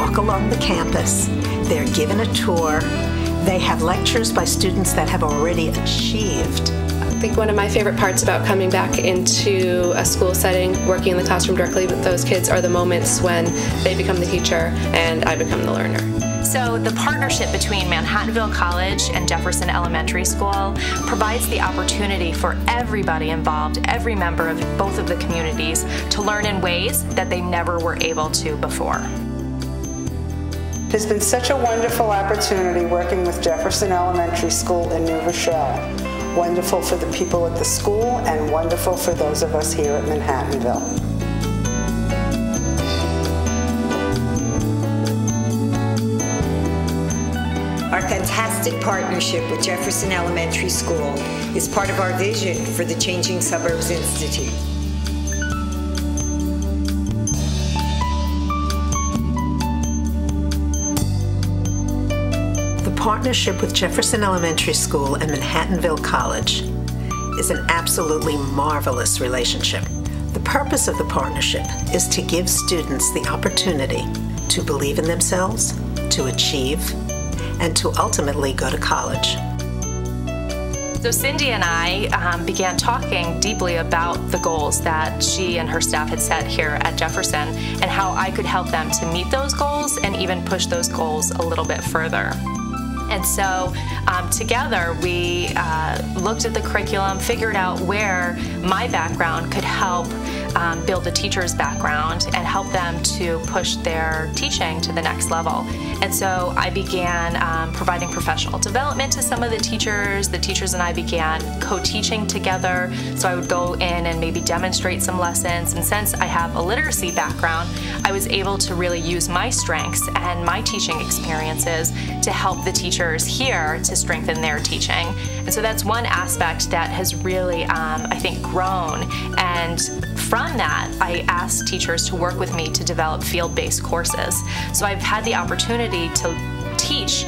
walk along the campus. They're given a tour. They have lectures by students that have already achieved. I think one of my favorite parts about coming back into a school setting, working in the classroom directly with those kids, are the moments when they become the teacher and I become the learner. So the partnership between Manhattanville College and Jefferson Elementary School provides the opportunity for everybody involved, every member of both of the communities, to learn in ways that they never were able to before. It has been such a wonderful opportunity working with Jefferson Elementary School in New Rochelle. Wonderful for the people at the school and wonderful for those of us here at Manhattanville. Our fantastic partnership with Jefferson Elementary School is part of our vision for the Changing Suburbs Institute. The partnership with Jefferson Elementary School and Manhattanville College is an absolutely marvelous relationship. The purpose of the partnership is to give students the opportunity to believe in themselves, to achieve, and to ultimately go to college. So Cindy and I began talking deeply about the goals that she and her staff had set here at Jefferson and how I could help them to meet those goals and even push those goals a little bit further. And so together we looked at the curriculum, figured out where my background could help build the teacher's background and help them to push their teaching to the next level. And so I began providing professional development to some of the teachers. The teachers and I began co-teaching together. So I would go in and maybe demonstrate some lessons. And since I have a literacy background, I was able to really use my strengths and my teaching experiences to help the teachers here to strengthen their teaching. And so that's one aspect that has really, I think, grown. And from that, I asked teachers to work with me to develop field-based courses. So I've had the opportunity to teach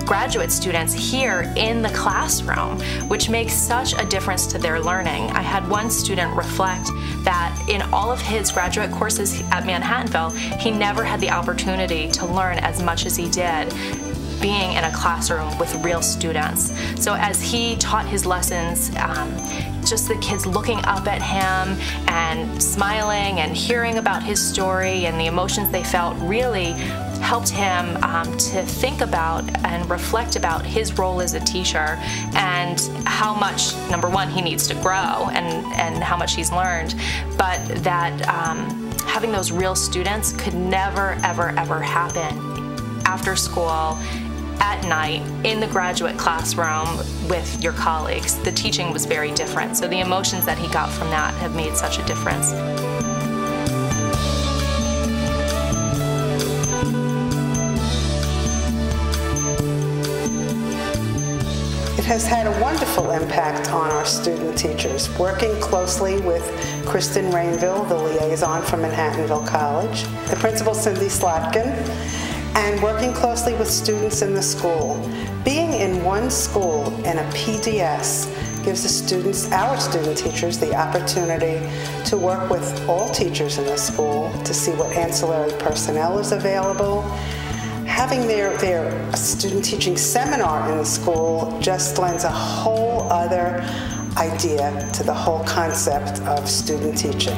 graduate students here in the classroom, which makes such a difference to their learning. I had one student reflect that in all of his graduate courses at Manhattanville, he never had the opportunity to learn as much as he did being in a classroom with real students. So as he taught his lessons, just the kids looking up at him and smiling and hearing about his story and the emotions they felt really helped him to think about and reflect about his role as a teacher and how much, number one, he needs to grow and how much he's learned, but that having those real students could never, ever, ever happen after school, at night, in the graduate classroom with your colleagues. The teaching was very different, so the emotions that he got from that have made such a difference. It has had a wonderful impact on our student teachers, working closely with Kristen Rainville, the liaison from Manhattanville College, the principal Cindy Slotkin, and working closely with students in the school. Being in one school in a PDS gives the students, our student teachers, the opportunity to work with all teachers in the school to see what ancillary personnel is available. Having their student teaching seminar in the school just lends a whole other idea to the whole concept of student teaching.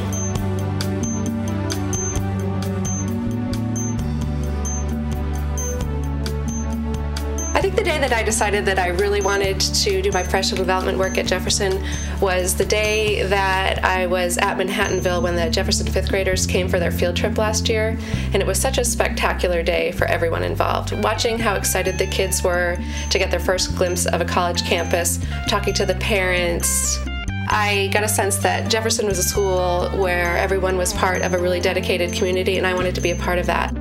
I think the day that I decided that I really wanted to do my professional development work at Jefferson was the day that I was at Manhattanville when the Jefferson 5th graders came for their field trip last year, and it was such a spectacular day for everyone involved. Watching how excited the kids were to get their first glimpse of a college campus, talking to the parents, I got a sense that Jefferson was a school where everyone was part of a really dedicated community, and I wanted to be a part of that.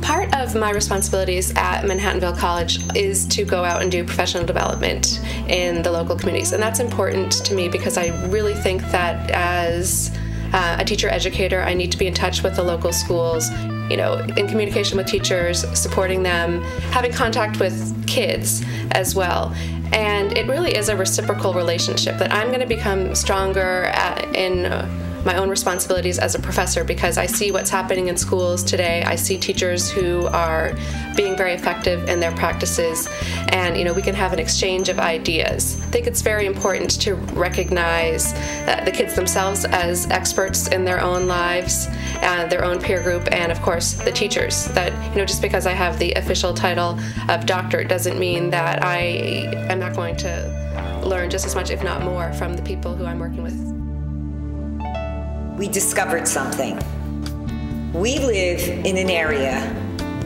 Part of my responsibilities at Manhattanville College is to go out and do professional development in the local communities, and that's important to me because I really think that as a teacher educator, I need to be in touch with the local schools, you know, in communication with teachers, supporting them, having contact with kids as well. And it really is a reciprocal relationship that I'm going to become stronger in my own responsibilities as a professor, because I see what's happening in schools today. I see teachers who are being very effective in their practices, and we can have an exchange of ideas. I think it's very important to recognize the kids themselves as experts in their own lives, their own peer group, and of course the teachers. That just because I have the official title of doctor doesn't mean that I am not going to learn just as much, if not more, from the people who I'm working with. We discovered something. We live in an area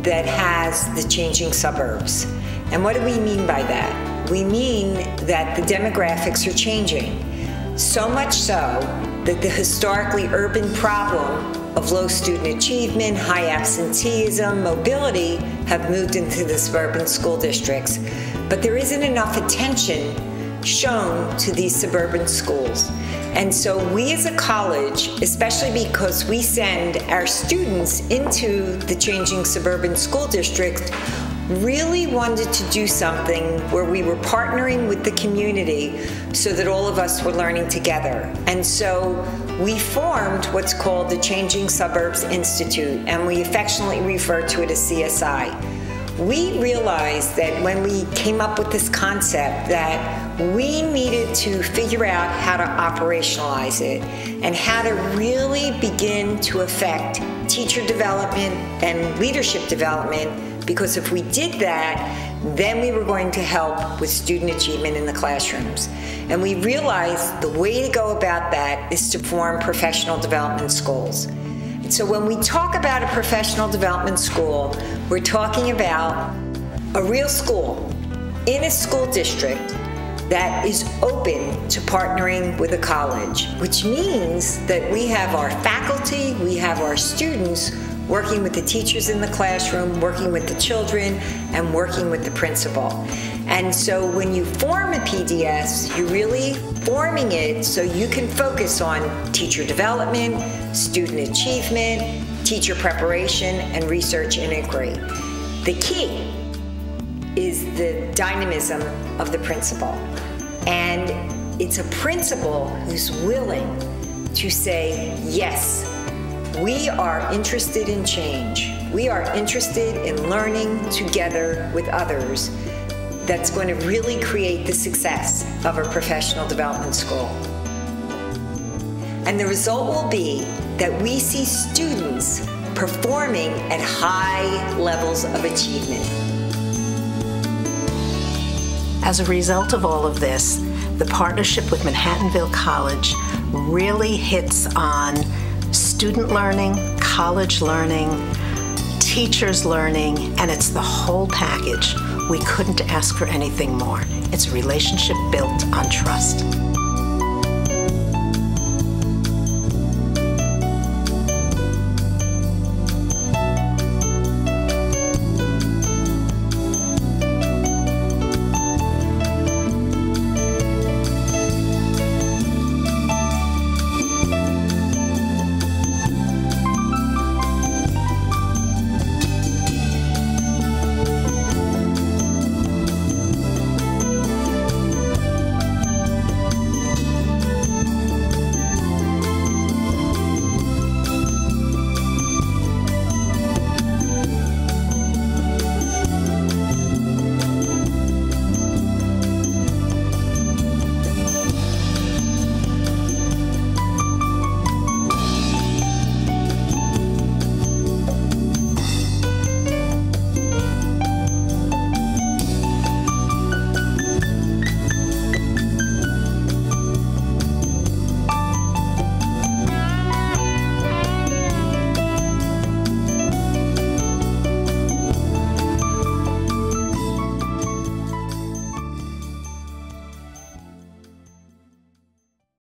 that has the changing suburbs. And what do we mean by that? We mean that the demographics are changing. So much so that the historically urban problem of low student achievement, high absenteeism, mobility have moved into the suburban school districts. But there isn't enough attention shown to these suburban schools. And so we as a college, especially because we send our students into the changing suburban school district, really wanted to do something where we were partnering with the community so that all of us were learning together. And so we formed what's called the Changing Suburbs Institute, and we affectionately refer to it as CSI. We realized that when we came up with this concept that we needed to figure out how to operationalize it and how to really begin to affect teacher development and leadership development, because if we did that, then we were going to help with student achievement in the classrooms. And we realized the way to go about that is to form professional development schools. And so when we talk about a professional development school, we're talking about a real school in a school district that is open to partnering with a college, which means that we have our faculty, we have our students working with the teachers in the classroom, working with the children, and working with the principal. And so when you form a PDS, you're really forming it so you can focus on teacher development, student achievement, teacher preparation, and research and inquiry. The key is the dynamism of the principal. And it's a principal who's willing to say, yes, we are interested in change. We are interested in learning together with others. That's going to really create the success of a professional development school. And the result will be that we see students performing at high levels of achievement. As a result of all of this, the partnership with Manhattanville College really hits on student learning, college learning, teachers learning, and it's the whole package. We couldn't ask for anything more. It's a relationship built on trust.